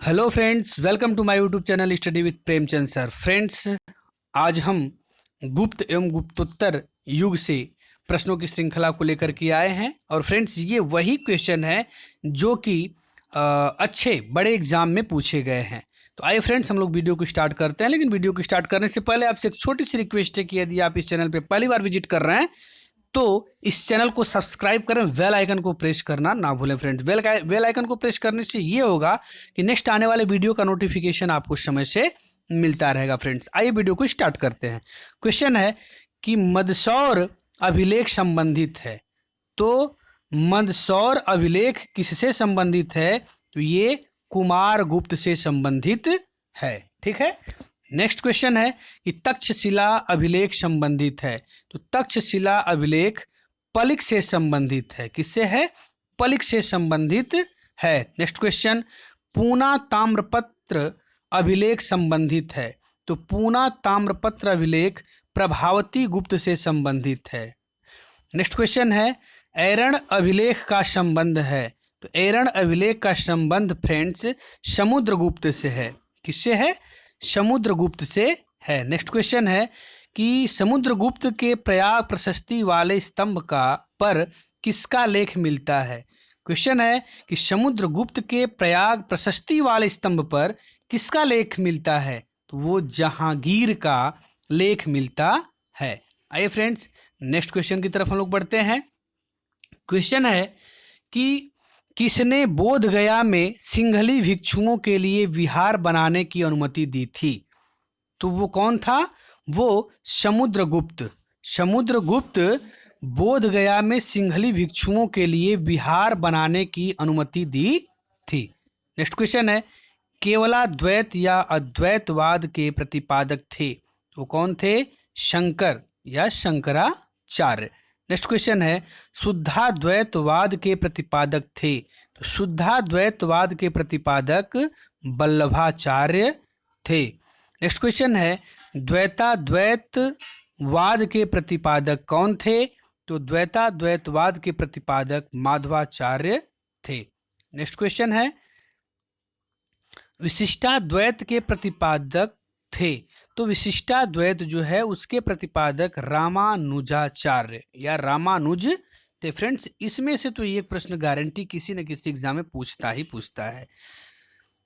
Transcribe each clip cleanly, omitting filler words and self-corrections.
Hello friends, welcome to my YouTube channel study with Premchand sir. Friends, आज हम गुप्त एवं गुप्तोत्तर युग से प्रश्नों की श्रृंखला को लेकर के आए हैं। और फ्रेंड्स, ये वही क्वेश्चन है जो कि अच्छे बड़े एग्जाम में पूछे गए हैं। तो आइए फ्रेंड्स, हम लोग वीडियो को स्टार्ट करते हैं। लेकिन वीडियो को स्टार्ट करने से पहले आपसे एक छोटी सी रिक्वेस्ट है कि यदि आप इस चैनल पर पहली बार विजिट कर रहे हैं तो इस चैनल को सब्सक्राइब करें, बेल आइकन को प्रेस करना ना भूलें। फ्रेंड्स, बेल आइकन को प्रेस करने से ये होगा कि नेक्स्ट आने वाले वीडियो का नोटिफिकेशन आपको समय से मिलता रहेगा। फ्रेंड्स, आइए वीडियो को स्टार्ट करते हैं। क्वेश्चन है कि मंदसौर अभिलेख संबंधित है, तो मंदसौर अभिलेख किससे संबंधित है? तो ये कुमार गुप्त से संबंधित है। ठीक है। नेक्स्ट क्वेश्चन है कि तक्षशिला अभिलेख संबंधित है, तो तक्षशिला अभिलेख पलिक से संबंधित है। किससे है? पलिक से संबंधित है। नेक्स्ट क्वेश्चन, पूना ताम्रपत्र अभिलेख संबंधित है, तो पूना ताम्रपत्र अभिलेख प्रभावती गुप्त से संबंधित है। नेक्स्ट क्वेश्चन है, ऐरण अभिलेख का संबंध है, तो ऐरण अभिलेख का संबंध फ्रेंड्स समुद्रगुप्त से है। किससे है? समुद्रगुप्त से है। नेक्स्ट क्वेश्चन है कि समुद्रगुप्त के प्रयाग प्रशस्ति वाले स्तंभ का पर किसका लेख मिलता है? क्वेश्चन है कि समुद्रगुप्त के प्रयाग प्रशस्ति वाले स्तंभ पर किसका लेख मिलता है? तो वो जहांगीर का लेख मिलता है। आइए फ्रेंड्स, नेक्स्ट क्वेश्चन की तरफ हम लोग बढ़ते हैं। क्वेश्चन है कि किसने बोध गया में सिंघली भिक्षुओं के लिए विहार बनाने की अनुमति दी थी? तो वो कौन था? वो समुद्रगुप्त। समुद्रगुप्त बोध गया में सिंघली भिक्षुओं के लिए विहार बनाने की अनुमति दी थी। नेक्स्ट क्वेश्चन है, केवलाद्वैत या अद्वैतवाद के प्रतिपादक थे, तो कौन थे? शंकर या शंकराचार्य। नेक्स्ट क्वेश्चन है, शुद्धाद्वैतवाद के प्रतिपादक थे, तो शुद्धाद्वैतवाद के प्रतिपादक वल्लभाचार्य थे। नेक्स्ट क्वेश्चन है, द्वैताद्वैतवाद के प्रतिपादक कौन थे? तो द्वैताद्वैतवाद के प्रतिपादक माधवाचार्य थे। नेक्स्ट क्वेश्चन है, विशिष्टाद्वैत के प्रतिपादक थे, तो विशिष्टाद्वैत जो है उसके प्रतिपादक रामानुजाचार्य या रामानुज थे। फ्रेंड्स, इसमें से तो ये प्रश्न गारंटी किसी न किसी एग्जाम में पूछता है।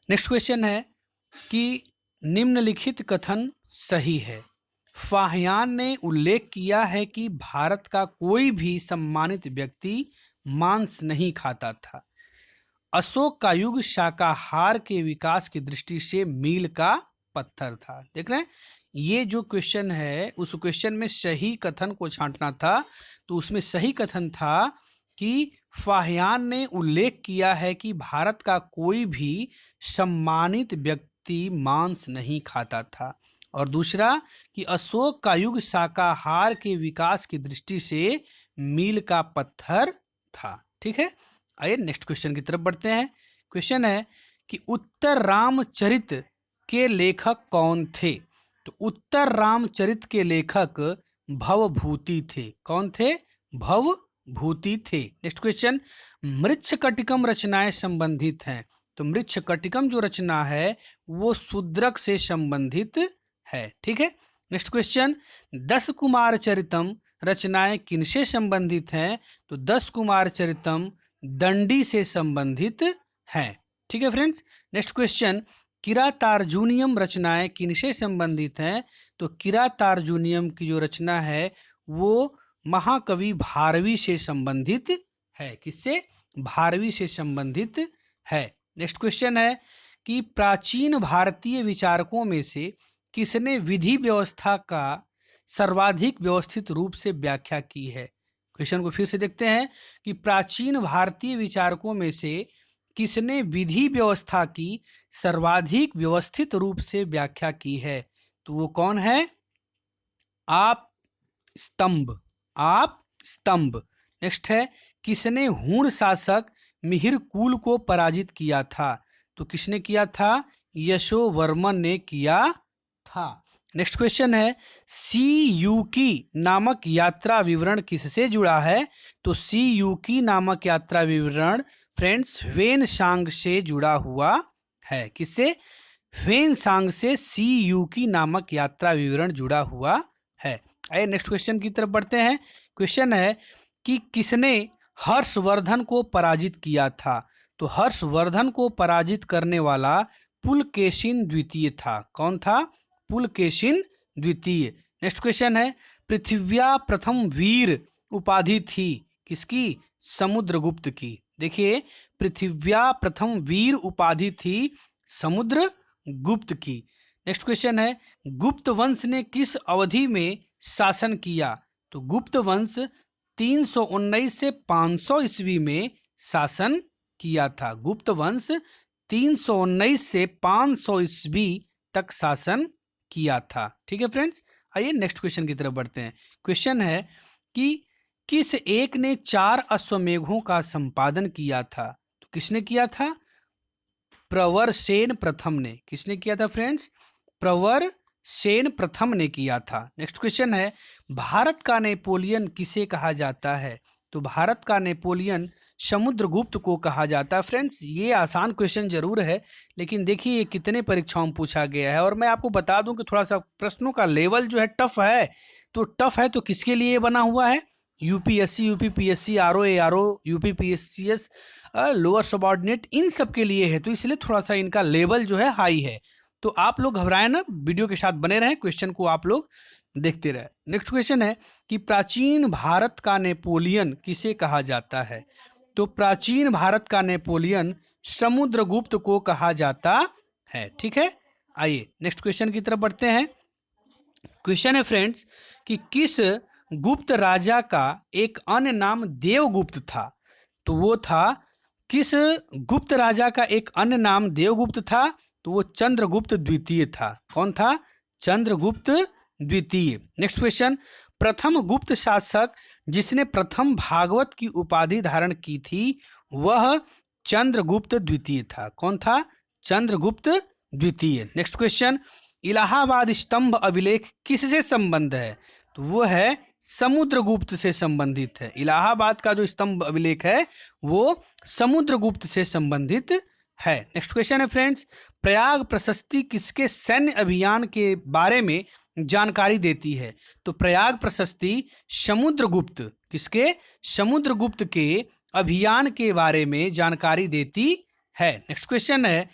नेक्स्ट क्वेश्चन है कि निम्नलिखित कथन सही है। फाहियान ने उल्लेख किया है कि भारत का कोई भी सम्मानित व्यक्ति मांस नहीं खाता था। अशोक का युग शाकाहार के विकास की दृष्टि से मील का पत्थर था। देख रहे हैं, ये जो क्वेश्चन है उस क्वेश्चन में सही कथन को छांटना था। तो उसमें सही कथन था कि फाहियान ने उल्लेख किया है कि भारत का कोई भी सम्मानित व्यक्ति मांस नहीं खाता था, और दूसरा कि अशोक का युग शाकाहार के विकास की दृष्टि से मील का पत्थर था। ठीक है। आइए नेक्स्ट क्वेश्चन की तरफ बढ़ते हैं। क्वेश्चन है कि उत्तर रामचरित के लेखक कौन थे? तो उत्तर रामचरित के लेखक भवभूति थे। कौन थे? भवभूति थे। नेक्स्ट क्वेश्चन, मृच्छकटिकम रचनाएं संबंधित हैं, तो मृच्छकटिकम जो रचना है वो शूद्रक से संबंधित है। ठीक है। नेक्स्ट क्वेश्चन, 10 कुमार चरितम रचनाएं किनसे संबंधित हैं? तो 10 कुमार चरितम दंडी से संबंधित हैं। ठीक है फ्रेंड्स। नेक्स्ट क्वेश्चन, किरातार्जुनियम रचनाएं किनसे संबंधित हैं? तो किरातार्जुनियम की जो रचना है वो महाकवि भारवी से संबंधित है। किससे? भारवी से संबंधित है। नेक्स्ट क्वेश्चन है कि प्राचीन भारतीय विचारकों में से किसने विधि व्यवस्था का सर्वाधिक व्यवस्थित रूप से व्याख्या की है? क्वेश्चन को फिर से देखते हैं कि प्राचीन भारतीय विचारकों में से किसने विधि व्यवस्था की सर्वाधिक व्यवस्थित रूप से व्याख्या की है? तो वो कौन है? आप स्तंभ। नेक्स्ट है, किसने हूण शासक मिहिर कुल को पराजित किया था? तो किसने किया था? यशोवर्मन ने किया था। नेक्स्ट क्वेश्चन है, सीयूकी नामक यात्रा विवरण किससे जुड़ा है? तो सीयूकी नामक यात्रा विवरण फ्रेंड्स ह्वेनसांग से जुड़ा हुआ है। किससे? ह्वेनसांग से सी यू की नामक यात्रा विवरण जुड़ा हुआ है। आइए नेक्स्ट क्वेश्चन की तरफ बढ़ते हैं। क्वेश्चन है कि किसने हर्षवर्धन को पराजित किया था? तो हर्षवर्धन को पराजित करने वाला पुलकेशिन द्वितीय था। कौन था? पुलकेशिन द्वितीय। नेक्स्ट क्वेश्चन है, पृथिव्या प्रथम वीर उपाधि थी किसकी? समुद्रगुप्त की। देखिए, पृथिव्या प्रथम वीर उपाधि थी समुद्रगुप्त की। नेक्स्ट क्वेश्चन है, गुप्त वंश ने किस अवधि में शासन किया? तो गुप्त वंश 319 से 500 ईस्वी में शासन किया था। गुप्त वंश 319 से 500 ईस्वी तक शासन किया था। ठीक है फ्रेंड्स, आइए नेक्स्ट क्वेश्चन की तरफ बढ़ते हैं। क्वेश्चन है कि किस एक ने 4 अश्वमेघों का संपादन किया था? तो किसने किया था? प्रवरसेन प्रथम ने। किसने किया था फ्रेंड्स? प्रवरसेन प्रथम ने किया था। नेक्स्ट क्वेश्चन है, भारत का नेपोलियन किसे कहा जाता है? तो भारत का नेपोलियन समुद्रगुप्त को कहा जाता है। फ्रेंड्स, ये आसान क्वेश्चन जरूर है, लेकिन देखिए ये कितने परीक्षाओं में पूछा गया है। और मैं आपको बता दूं कि थोड़ा सा प्रश्नों का लेवल जो है टफ है। तो टफ है तो किसके लिए बना हुआ है? UPSC, UPPSC, RO, ARO, UPPSCS, lower subordinate, इन सब के लिए है। तो इसलिए थोड़ा सा इनका लेवल जो है हाई है। तो आप लोग घबराएं ना, वीडियो के साथ बने रहें, क्वेश्चन को आप लोग देखते रहे। नेक्स्ट क्वेश्चन है कि प्राचीन भारत का नेपोलियन किसे कहा जाता है? तो प्राचीन भारत का नेपोलियन समुद्रगुप्त को कहा जाता है। ठीक है, आइए नेक्स्ट क्वेश्चन की तरफ बढ़ते हैं। क्वेश्चन है फ्रेंड्स कि किस गुप्त राजा का एक अन्य नाम देवगुप्त था? तो वो था, किस गुप्त राजा का एक अन्य नाम देवगुप्त था? तो वो चंद्रगुप्त द्वितीय था। कौन था? चंद्रगुप्त द्वितीय। नेक्स्ट क्वेश्चन, प्रथम गुप्त शासक जिसने प्रथम भागवत की उपाधि धारण की थी वह चंद्रगुप्त द्वितीय था। कौन था? चंद्रगुप्त द्वितीय। नेक्स्ट क्वेश्चन, इलाहाबाद स्तंभ अभिलेख किससे संबंध है? तो वो है समुद्रगुप्त से संबंधित है। इलाहाबाद का जो स्तंभ अभिलेख है वो समुद्रगुप्त से संबंधित है। नेक्स्ट क्वेश्चन है फ्रेंड्स, प्रयाग प्रशस्ति किसके सैन्य अभियान के बारे में जानकारी देती है? तो प्रयाग प्रशस्ति समुद्रगुप्त, किसके? समुद्रगुप्त के अभियान के बारे में जानकारी देती है। नेक्स्ट क्वेश्चन है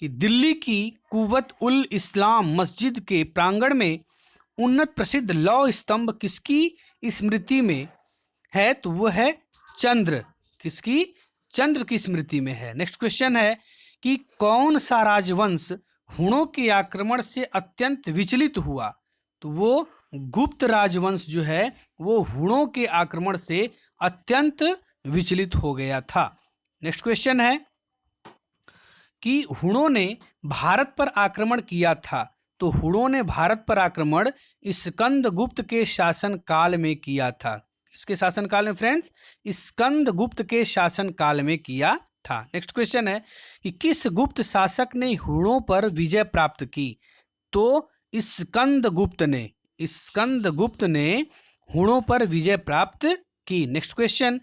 कि दिल्ली की कुव्वत उल इस्लाम मस्जिद के प्रांगण में उन्नत प्रसिद्ध लौह स्तंभ किसकी स्मृति में है? तो वो है चंद्र, किसकी? चंद्र की स्मृति में है। नेक्स्ट क्वेश्चन है कि कौन सा राजवंश हुणों के आक्रमण से अत्यंत विचलित हुआ? तो वो गुप्त राजवंश जो है वो हुणों के आक्रमण से अत्यंत विचलित हो गया था। नेक्स्ट क्वेश्चन है कि हुणों ने भारत पर आक्रमण किया था। तो हुणों ने भारत पर आक्रमण स्कंदगुप्त के शासन काल में किया था। किसके शासन काल में फ्रेंड्स? स्कंदगुप्त के शासन काल में किया था। नेक्स्ट क्वेश्चन है कि किस गुप्त शासक ने हुणों पर विजय प्राप्त की? तो स्कंदगुप्त ने हुणों पर विजय प्राप्त की। नेक्स्ट क्वेश्चन,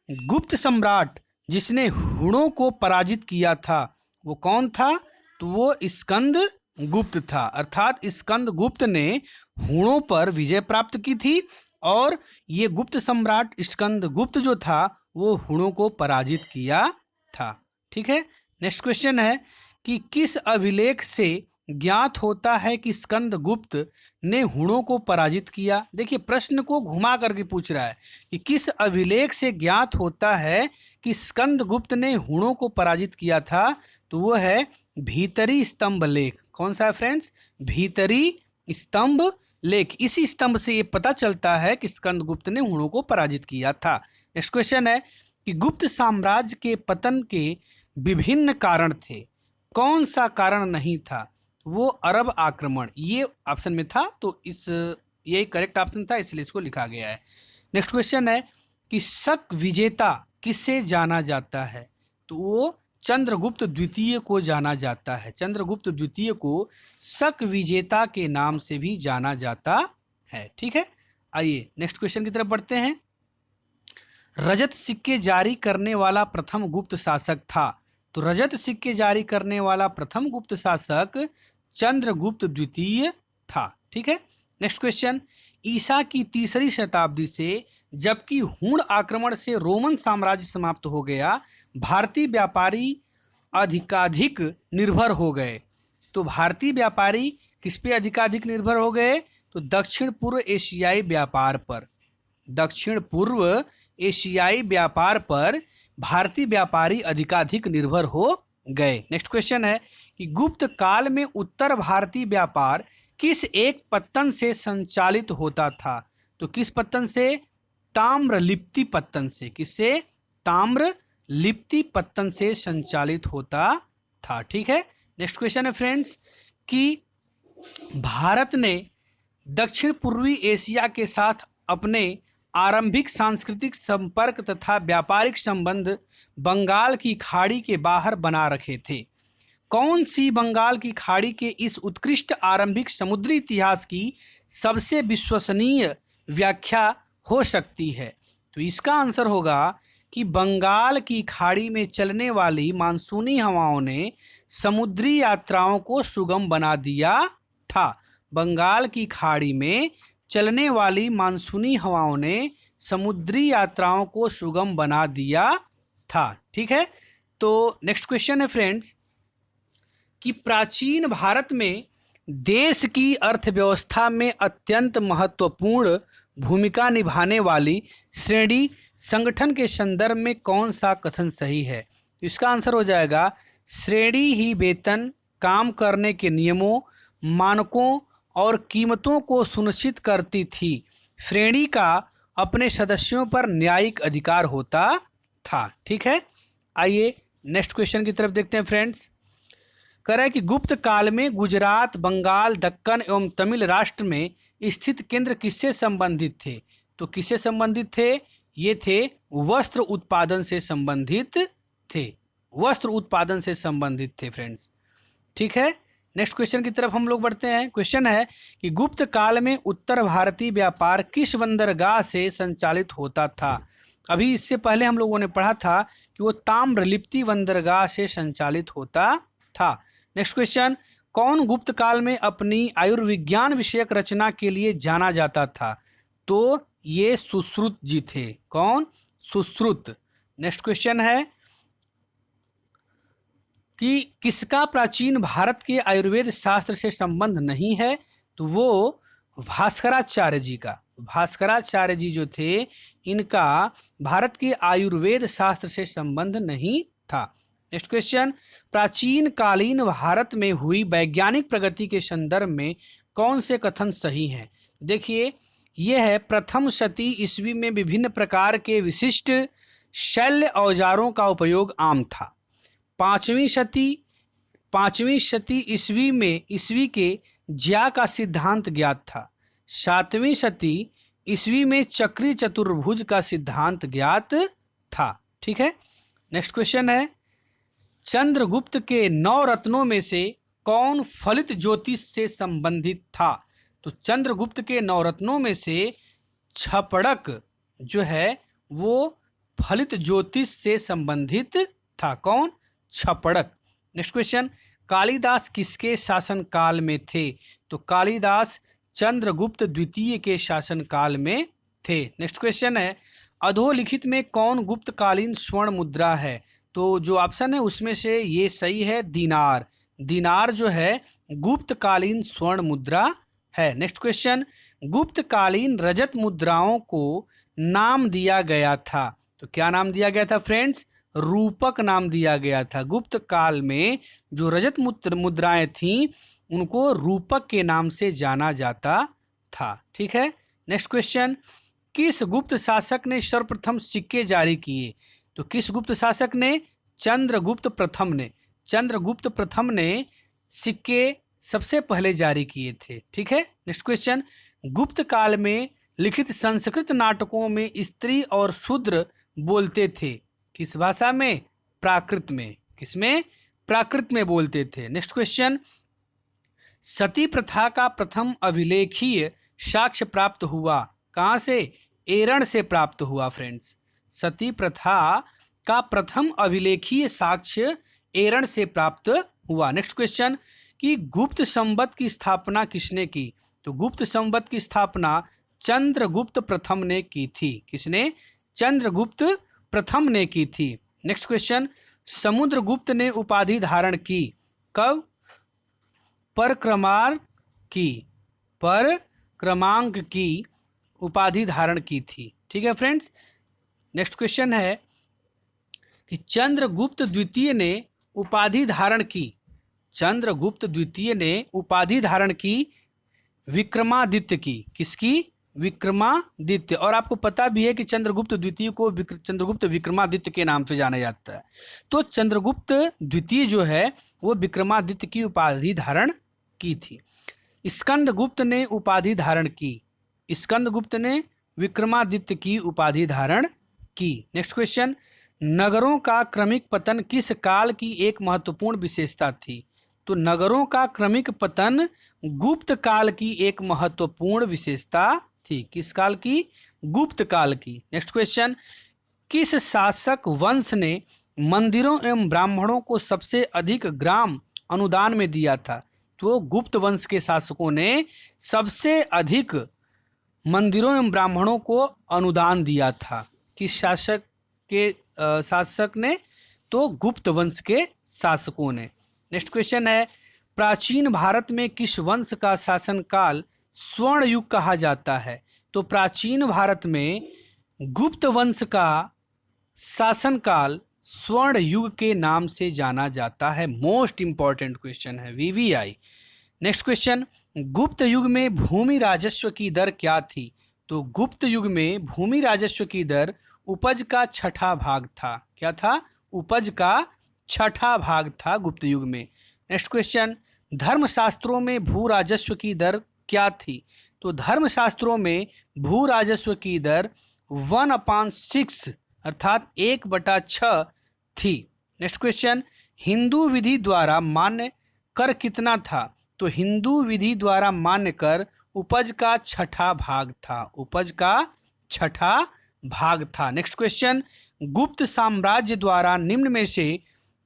गुप्त सम्राट जिसने हुणों को पराजित किया था वो कौन था? तो वो स्कंदगुप्त था। अर्थात स्कंदगुप्त ने हुणों पर विजय प्राप्त की थी और ये गुप्त सम्राट स्कंदगुप्त जो था वो हुणों को पराजित किया था। ठीक है, नेक्स्ट क्वेश्चन है कि किस अभिलेख से ज्ञात होता है कि स्कंदगुप्त ने हुणों को पराजित किया? देखिए प्रश्न को घुमा करके पूछ रहा है कि किस अभिलेख से ज्ञात होता है कि स्कंदगुप्त ने हुणों को पराजित किया था? तो वो है भीतरी स्तंभ लेख। कौन सा है फ्रेंड्स? भीतरी स्तंभ लेख। इसी स्तंभ से ये पता चलता है कि स्कंदगुप्त ने हुणों को पराजित किया था। नेक्स्ट क्वेश्चन है कि गुप्त साम्राज्य के पतन के विभिन्न कारण थे, कौन सा कारण नहीं था? वो अरब आक्रमण, ये ऑप्शन में था, तो यही करेक्ट ऑप्शन था, इसलिए इसको लिखा गया है। नेक्स्ट क्वेश्चन है कि शक विजेता किससे जाना जाता है? तो वो चंद्रगुप्त द्वितीय को जाना जाता है। चंद्रगुप्त द्वितीय को शक विजेता के नाम से भी जाना जाता है। ठीक है, आइए नेक्स्ट क्वेश्चन की तरफ बढ़ते हैं। रजत सिक्के जारी करने वाला प्रथम गुप्त शासक था। तो रजत सिक्के जारी करने वाला प्रथम गुप्त शासक चंद्रगुप्त द्वितीय था। ठीक है, नेक्स्ट क्वेश्चन, ईसा की 3री शताब्दी से जबकि हूण आक्रमण से रोमन साम्राज्य समाप्त हो गया, भारतीय व्यापारी अधिकाधिक निर्भर हो गए। तो भारतीय व्यापारी किस पे अधिकाधिक निर्भर हो गए? तो दक्षिण पूर्व एशियाई व्यापार पर, दक्षिण पूर्व एशियाई व्यापार पर भारतीय व्यापारी अधिकाधिक निर्भर हो गए। नेक्स्ट क्वेश्चन है कि गुप्त काल में उत्तर भारतीय व्यापार किस एक पत्तन से संचालित होता था? तो किस पत्तन से? ताम्रलिप्ति पत्तन से। किससे? ताम्रलिप्ति पत्तन से संचालित होता था। ठीक है, नेक्स्ट क्वेश्चन है फ्रेंड्स कि भारत ने दक्षिण पूर्वी एशिया के साथ अपने आरंभिक सांस्कृतिक संपर्क तथा व्यापारिक संबंध बंगाल की खाड़ी के बाहर बना रखे थे। कौन सी बंगाल की खाड़ी के इस उत्कृष्ट आरंभिक समुद्री इतिहास की सबसे विश्वसनीय व्याख्या हो सकती है? तो इसका आंसर होगा कि बंगाल की खाड़ी में चलने वाली मानसूनी हवाओं ने समुद्री यात्राओं को सुगम बना दिया था। बंगाल की खाड़ी में चलने वाली मानसूनी हवाओं ने समुद्री यात्राओं को सुगम बना दिया था। ठीक है, तो नेक्स्ट क्वेश्चन है फ्रेंड्स कि प्राचीन भारत में देश की अर्थव्यवस्था में अत्यंत महत्वपूर्ण भूमिका निभाने वाली श्रेणी संगठन के संदर्भ में कौन सा कथन सही है? तो इसका आंसर हो जाएगा श्रेणी ही वेतन, काम करने के नियमों, मानकों और कीमतों को सुनिश्चित करती थी। श्रेणी का अपने सदस्यों पर न्यायिक अधिकार होता था। ठीक है, आइए नेक्स्ट क्वेश्चन की तरफ देखते हैं फ्रेंड्स। कह रहा है कि गुप्त काल में गुजरात, बंगाल, दक्कन एवं तमिल राष्ट्र में स्थित केंद्र किससे संबंधित थे? तो किससे संबंधित थे? ये थे वस्त्र उत्पादन से संबंधित थे, वस्त्र उत्पादन से संबंधित थे फ्रेंड्स। ठीक है, नेक्स्ट क्वेश्चन की तरफ हम लोग बढ़ते हैं। क्वेश्चन है कि गुप्त काल में उत्तर भारतीय व्यापार किस बंदरगाह से संचालित होता था? अभी इससे पहले हम लोगों ने पढ़ा था कि वो ताम्रलिप्ति बंदरगाह से संचालित होता था। नेक्स्ट क्वेश्चन, कौन गुप्त काल में अपनी आयुर्विज्ञान विषयक रचना के लिए जाना जाता था? तो ये सुश्रुत जी थे। कौन? सुश्रुत। नेक्स्ट क्वेश्चन है कि किसका प्राचीन भारत के आयुर्वेद शास्त्र से संबंध नहीं है? तो वो भास्कराचार्य जी का। भास्कराचार्य जी जो थे, इनका भारत के आयुर्वेद शास्त्र से संबंध नहीं था। नेक्स्ट क्वेश्चन, प्राचीन कालीन भारत में हुई वैज्ञानिक प्रगति के संदर्भ में कौन से कथन सही हैं? देखिए, यह है प्रथम शती ईस्वी में विभिन्न प्रकार के विशिष्ट शल्य औजारों का उपयोग आम था। पाँचवीं शती ईस्वी में ईस्वी के ज्या का सिद्धांत ज्ञात था। 7वीं शती ईस्वी में चक्री चतुर्भुज का सिद्धांत ज्ञात था। ठीक है, नेक्स्ट क्वेश्चन है, चंद्रगुप्त के 9 रत्नों में से कौन फलित ज्योतिष से संबंधित था? तो चंद्रगुप्त के 9 रत्नों में से छपड़क जो है वो फलित ज्योतिष से संबंधित था। कौन? छपड़क। नेक्स्ट क्वेश्चन, कालिदास किसके शासन काल में थे? तो कालिदास चंद्रगुप्त द्वितीय के शासन काल में थे। नेक्स्ट क्वेश्चन है, अधोलिखित में कौन गुप्तकालीन स्वर्ण मुद्रा है? तो जो ऑप्शन है उसमें से ये सही है, दीनार। दीनार जो है गुप्तकालीन स्वर्ण मुद्रा है। नेक्स्ट क्वेश्चन, गुप्तकालीन रजत मुद्राओं को नाम दिया गया था। तो क्या नाम दिया गया था फ्रेंड्स? रूपक नाम दिया गया था। गुप्त काल में जो रजत मुद्राएं थीं उनको रूपक के नाम से जाना जाता था। ठीक है, नेक्स्ट क्वेश्चन, किस गुप्त शासक ने सर्वप्रथम सिक्के जारी किए? तो किस गुप्त शासक ने? चंद्रगुप्त प्रथम ने। चंद्रगुप्त प्रथम ने सिक्के सबसे पहले जारी किए थे। ठीक है, नेक्स्ट क्वेश्चन, गुप्त काल में लिखित संस्कृत नाटकों में स्त्री और शूद्र बोलते थे। किस भाषा में? प्राकृत में। किसमें? प्राकृत में बोलते थे। नेक्स्ट क्वेश्चन, सती प्रथा का प्रथम अभिलेखीय साक्ष्य प्राप्त हुआ कहाँ से? एरण से प्राप्त हुआ फ्रेंड्स। सती प्रथा का प्रथम अभिलेखीय साक्ष्य एरण से प्राप्त हुआ। नेक्स्ट क्वेश्चन कि गुप्त संवत की स्थापना किसने की? तो गुप्त संवत की स्थापना चंद्रगुप्त प्रथम ने की थी। किसने? चंद्रगुप्त प्रथम ने की थी। नेक्स्ट क्वेश्चन, समुद्रगुप्त ने उपाधि धारण की कब? परक्रमांक की उपाधि धारण की थी। ठीक है फ्रेंड्स। नेक्स्ट क्वेश्चन है कि चंद्रगुप्त द्वितीय ने उपाधि धारण की, चंद्रगुप्त द्वितीय ने उपाधि धारण की विक्रमादित्य की। किसकी? विक्रमादित्य। और आपको पता भी है कि चंद्रगुप्त द्वितीय को चंद्रगुप्त विक्रमादित्य के नाम से जाना जाता है। तो चंद्रगुप्त द्वितीय जो है वो विक्रमादित्य की उपाधि धारण की थी। स्कंदगुप्त ने उपाधि धारण की, स्कंदगुप्त ने विक्रमादित्य की उपाधि धारण की। नेक्स्ट क्वेश्चन, नगरों का क्रमिक पतन किस काल की एक महत्वपूर्ण विशेषता थी? तो नगरों का क्रमिक पतन गुप्त काल की एक महत्वपूर्ण विशेषता थी। किस काल की? गुप्त काल की। नेक्स्ट क्वेश्चन, किस शासक वंश ने मंदिरों एवं ब्राह्मणों को सबसे अधिक ग्राम अनुदान में दिया था? तो गुप्त वंश के शासकों ने सबसे अधिक मंदिरों एवं ब्राह्मणों को अनुदान दिया था। किस शासक ने? तो गुप्त वंश के शासकों ने। नेक्स्ट क्वेश्चन है, प्राचीन भारत में किस वंश का शासनकाल स्वर्ण युग कहा जाता है? तो प्राचीन भारत में गुप्त वंश का शासनकाल स्वर्ण युग के नाम से जाना जाता है। मोस्ट इंपॉर्टेंट क्वेश्चन है, वीवीआई। नेक्स्ट क्वेश्चन, गुप्त युग में भूमि राजस्व की दर क्या थी? तो गुप्त युग में भूमि राजस्व की दर उपज का छठा भाग था। क्या था? उपज का छठा भाग था गुप्त युग में। नेक्स्ट क्वेश्चन, धर्मशास्त्रों में भू राजस्व की दर क्या थी? तो धर्मशास्त्रों में भू राजस्व की दर 1/6 अर्थात 1/6 थी। नेक्स्ट क्वेश्चन, हिंदू विधि द्वारा मान्य कर कितना था? तो हिंदू विधि द्वारा मान्य कर उपज का छठा भाग था। उपज का छठा भाग था। नेक्स्ट क्वेश्चन, गुप्त साम्राज्य द्वारा निम्न में से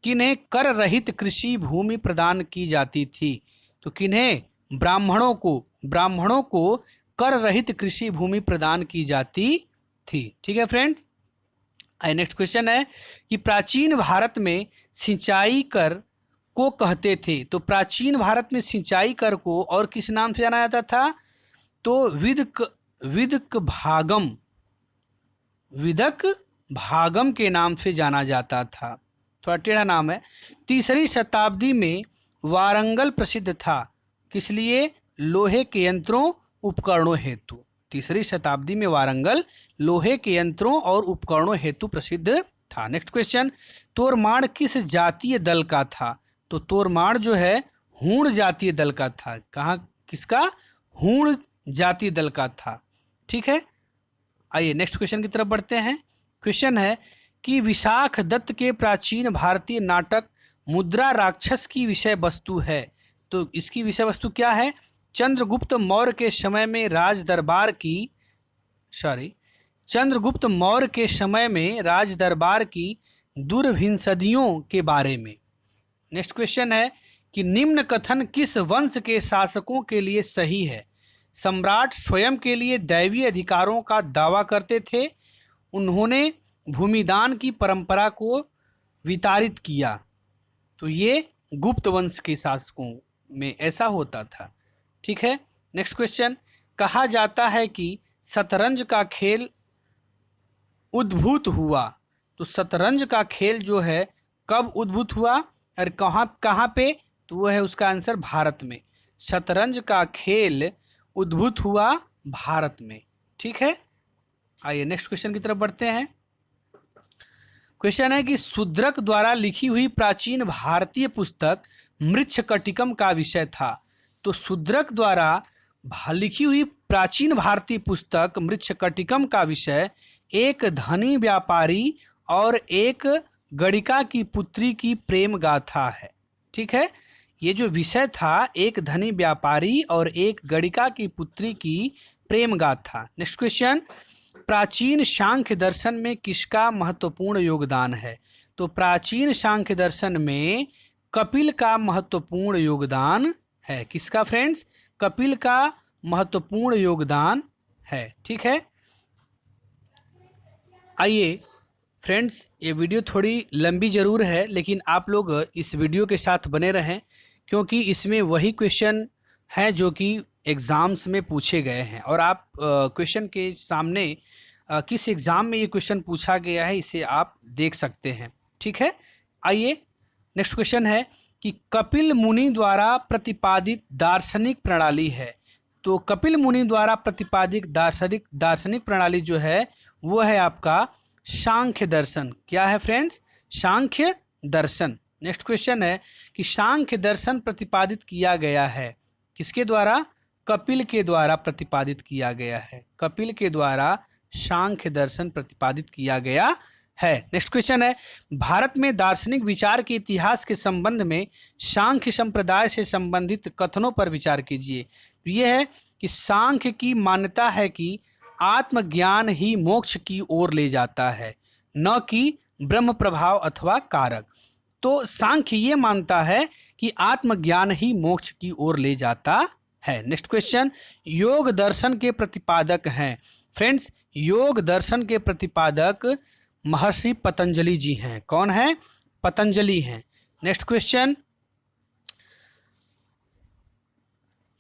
किन्हें कर रहित कृषि भूमि प्रदान की जाती थी? तो किन्हें? ब्राह्मणों को कर रहित कृषि भूमि प्रदान की जाती थी। ठीक है फ्रेंड्स। नेक्स्ट क्वेश्चन है कि प्राचीन भारत में सिंचाई कर को कहते थे। तो प्राचीन भारत में सिंचाई कर को और किस नाम से जाना जाता था? तो विदक भागम के नाम से जाना जाता था। थोड़ा टेढ़ा नाम है। तीसरी शताब्दी में वारंगल प्रसिद्ध था। किस लिए? लोहे के यंत्रों उपकरणों हेतु। तीसरी शताब्दी में वारंगल लोहे के यंत्रों और उपकरणों हेतु प्रसिद्ध था। नेक्स्ट क्वेश्चन, तोरमाण किस जातीय दल का था? तो तोरमाण जो है हूण जातीय दल का था। कहाँ? किसका? हूण जातीय दल का था। ठीक है। आइए नेक्स्ट क्वेश्चन की तरफ बढ़ते हैं। क्वेश्चन है कि विशाख दत्त के प्राचीन भारतीय नाटक मुद्रा राक्षस की विषय वस्तु है। तो इसकी विषय वस्तु क्या है? चंद्रगुप्त मौर्य के समय में राज दरबार की दुर्भिंसदियों के बारे में। नेक्स्ट क्वेश्चन है कि निम्न कथन किस वंश के शासकों के लिए सही है? सम्राट स्वयं के लिए दैवीय अधिकारों का दावा करते थे। उन्होंने भूमिदान की परंपरा को विताड़ित किया। तो ये गुप्त वंश के शासकों में ऐसा होता था। ठीक है। नेक्स्ट क्वेश्चन, कहा जाता है कि शतरंज का खेल उद्भूत हुआ। तो शतरंज का खेल जो है कब उद्भूत हुआ और कहाँ पे? तो वो है उसका आंसर भारत में। शतरंज का खेल उद्भूत हुआ भारत में। ठीक है। आइए नेक्स्ट क्वेश्चन की तरफ बढ़ते हैं। क्वेश्चन है कि शूद्रक द्वारा लिखी हुई प्राचीन भारतीय पुस्तक मृच्छकटिकम का विषय था। तो शूद्रक द्वारा लिखी हुई प्राचीन भारतीय पुस्तक मृच्छकटिकम का विषय एक धनी व्यापारी और एक गणिका की पुत्री की प्रेम गाथा है। ठीक है। ये जो विषय था एक धनी व्यापारी और एक गणिका की पुत्री की प्रेम गाथा। नेक्स्ट क्वेश्चन, प्राचीन सांख्य दर्शन में किसका महत्वपूर्ण योगदान है? तो प्राचीन सांख्य दर्शन में कपिल का महत्वपूर्ण योगदान है। किसका फ्रेंड्स? कपिल का महत्वपूर्ण योगदान है। ठीक है, आइए फ्रेंड्स, ये वीडियो थोड़ी लंबी ज़रूर है, लेकिन आप लोग इस वीडियो के साथ बने रहें, क्योंकि इसमें वही क्वेश्चन हैं जो कि एग्ज़ाम्स में पूछे गए हैं। और आप क्वेश्चन के सामने किस एग्ज़ाम में ये क्वेश्चन पूछा गया है इसे आप देख सकते हैं। ठीक है, आइए नेक्स्ट क्वेश्चन है कि कपिल मुनि द्वारा प्रतिपादित दार्शनिक प्रणाली है। तो कपिल मुनि द्वारा प्रतिपादित दार्शनिक प्रणाली जो है वो है आपका सांख्य दर्शन। क्या है फ्रेंड्स? सांख्य दर्शन। नेक्स्ट क्वेश्चन है कि सांख्य दर्शन प्रतिपादित किया गया है किसके द्वारा? कपिल के द्वारा प्रतिपादित किया गया है। कपिल के द्वारा सांख्य दर्शन प्रतिपादित किया गया है। नेक्स्ट क्वेश्चन है भारत में दार्शनिक विचार के इतिहास के संबंध में सांख्य संप्रदाय से संबंधित कथनों पर विचार कीजिए। तो यह है कि सांख्य की मान्यता है कि आत्मज्ञान ही मोक्ष की ओर ले जाता है, न कि ब्रह्म प्रभाव अथवा कारक। तो सांख्य ये मानता है कि आत्मज्ञान ही मोक्ष की ओर ले जाता है। नेक्स्ट क्वेश्चन, योग दर्शन के प्रतिपादक हैं। फ्रेंड्स, योग दर्शन के प्रतिपादक महर्षि पतंजलि जी हैं। कौन है? पतंजलि हैं। नेक्स्ट क्वेश्चन,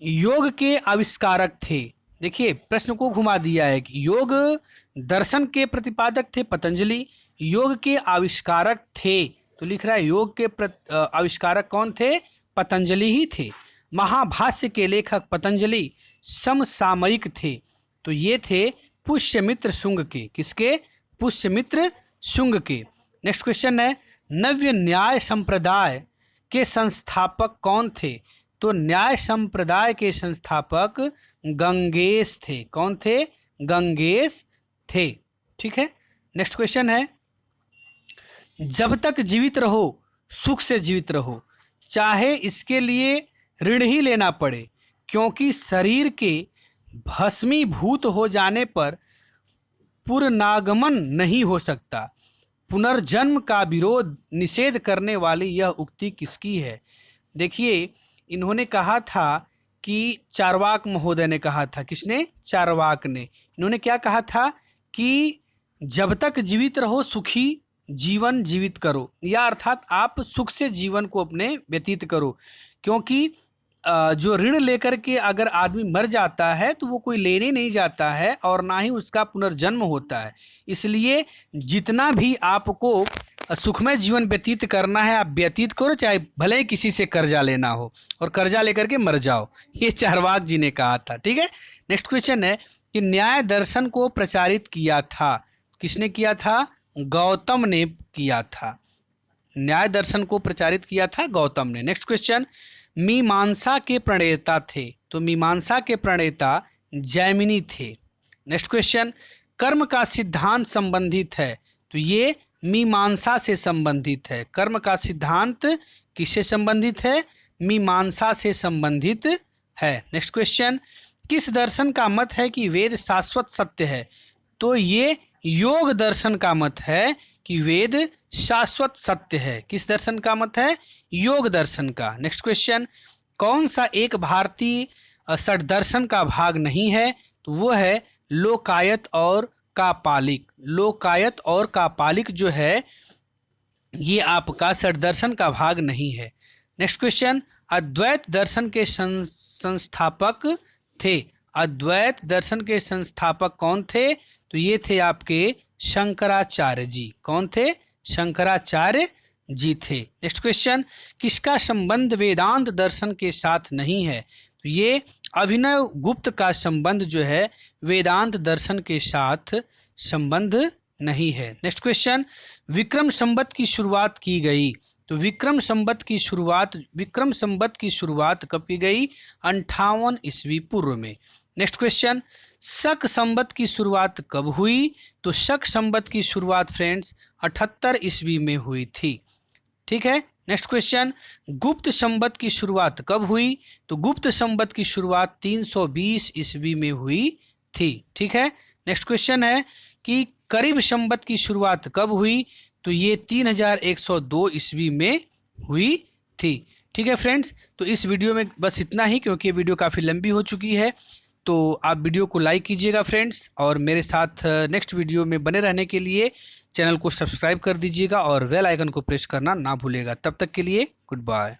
योग के आविष्कारक थे। देखिए प्रश्न को घुमा दिया है कि योग दर्शन के प्रतिपादक थे पतंजलि, योग के आविष्कारक थे, तो लिख रहा है योग के आविष्कारक कौन थे? पतंजलि ही थे। महाभाष्य के लेखक पतंजलि समसामयिक थे, तो ये थे पुष्यमित्र शुंग के। किसके? पुष्यमित्र शुंग के। नेक्स्ट क्वेश्चन है नव्य न्याय संप्रदाय के संस्थापक कौन थे? तो न्याय संप्रदाय के संस्थापक गंगेश थे। कौन थे? गंगेश थे। ठीक है, नेक्स्ट क्वेश्चन है जब तक जीवित रहो सुख से जीवित रहो, चाहे इसके लिए ऋण ही लेना पड़े, क्योंकि शरीर के भस्मीभूत हो जाने पर पुनरागमन नहीं हो सकता। पुनर्जन्म का विरोध निषेध करने वाली यह उक्ति किसकी है? देखिए इन्होंने कहा था कि चार्वाक महोदय ने कहा था। किसने? चार्वाक ने। इन्होंने क्या कहा था कि जब तक जीवित रहो सुखी जीवन जीवित करो, या अर्थात आप सुख से जीवन को अपने व्यतीत करो, क्योंकि जो ऋण लेकर के अगर आदमी मर जाता है तो वो कोई लेने नहीं जाता है और ना ही उसका पुनर्जन्म होता है। इसलिए जितना भी आपको सुखमय जीवन व्यतीत करना है आप व्यतीत करो, चाहे भले ही किसी से कर्जा लेना हो और कर्जा लेकर के मर जाओ। ये चार्वाक जी ने कहा था। ठीक है, नेक्स्ट क्वेश्चन है कि न्याय दर्शन को प्रचारित किया था। किसने किया था? गौतम ने किया था। न्याय दर्शन को प्रचारित किया था गौतम ने। नेक्स्ट क्वेश्चन, मीमांसा के प्रणेता थे। तो मीमांसा के प्रणेता जैमिनी थे। नेक्स्ट क्वेश्चन, कर्म का सिद्धांत संबंधित है। तो ये मीमांसा से संबंधित है। कर्म का सिद्धांत किससे संबंधित है? मीमांसा से संबंधित है। नेक्स्ट क्वेश्चन, किस दर्शन का मत है कि वेद शाश्वत सत्य है? तो ये योग दर्शन का मत है कि वेद शाश्वत सत्य है। किस दर्शन का मत है? योग दर्शन का। नेक्स्ट क्वेश्चन, कौन सा एक भारतीय षड्दर्शन का भाग नहीं है? तो वो है लोकायत और कापालिक। लोकायत और कापालिक जो है ये आपका षड्दर्शन का भाग नहीं है। नेक्स्ट क्वेश्चन, अद्वैत दर्शन के संस्थापक थे। अद्वैत दर्शन के संस्थापक कौन थे? तो ये थे आपके शंकराचार्य जी। कौन थे? शंकराचार्य जी थे। नेक्स्ट क्वेश्चन, किसका संबंध वेदांत दर्शन के साथ नहीं है? तो ये अभिनव गुप्त का संबंध जो है वेदांत दर्शन के साथ संबंध नहीं है। नेक्स्ट क्वेश्चन, विक्रम संवत की शुरुआत की गई। तो विक्रम संवत की शुरुआत कब की गई? 58 ईस्वी पूर्व में। नेक्स्ट क्वेश्चन, शक संवत की शुरुआत कब हुई? तो शक संवत की शुरुआत फ्रेंड्स 78 ईस्वी में हुई थी। ठीक है, नेक्स्ट क्वेश्चन, गुप्त संवत की शुरुआत कब हुई? तो गुप्त संवत की शुरुआत 320 ईस्वी में हुई थी। ठीक है, नेक्स्ट क्वेश्चन है कि करीब संवत की शुरुआत कब हुई? तो ये 3102 ईस्वी में हुई थी। ठीक है फ्रेंड्स, तो इस वीडियो में बस इतना ही, क्योंकि ये वीडियो काफ़ी लंबी हो चुकी है। तो आप वीडियो को लाइक कीजिएगा फ्रेंड्स, और मेरे साथ नेक्स्ट वीडियो में बने रहने के लिए चैनल को सब्सक्राइब कर दीजिएगा और बेल आइकन को प्रेस करना ना भूलिएगा। तब तक के लिए गुड बाय।